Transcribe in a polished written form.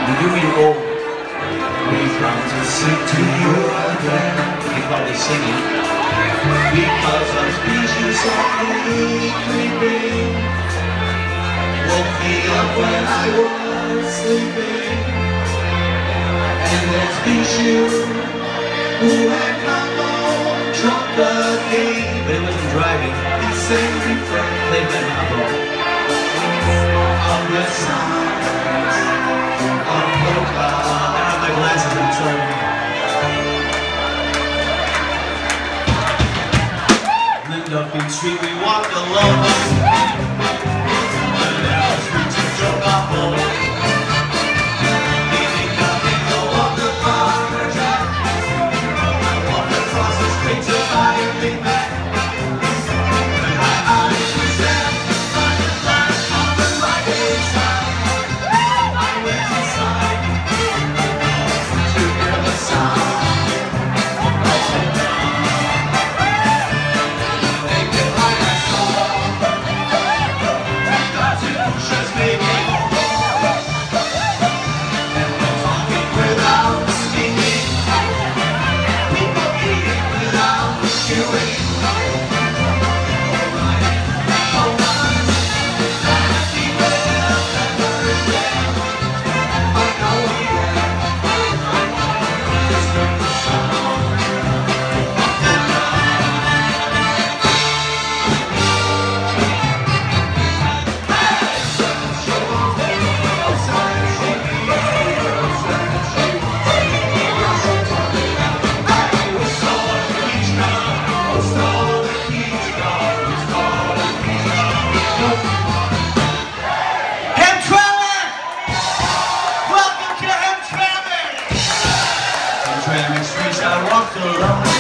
You do me wrong. We've come to sing to you again. You're probably singing. Because our species softly creeping woke me up when I was sleeping. And let's be sure who had come home drunk again. But it wasn't driving. He sang refrain. Played that novel. Of the sounds of Polka. I have my glasses, I'm sorry. Lived up in street, we walked alone. And now it's free to jump off home. Eating nothing, go on the farmer track. I walked across the street to buy a Big Mac. And my eyes were set by the flash on the right-hand side. I went inside to hear the sound. I walked alone.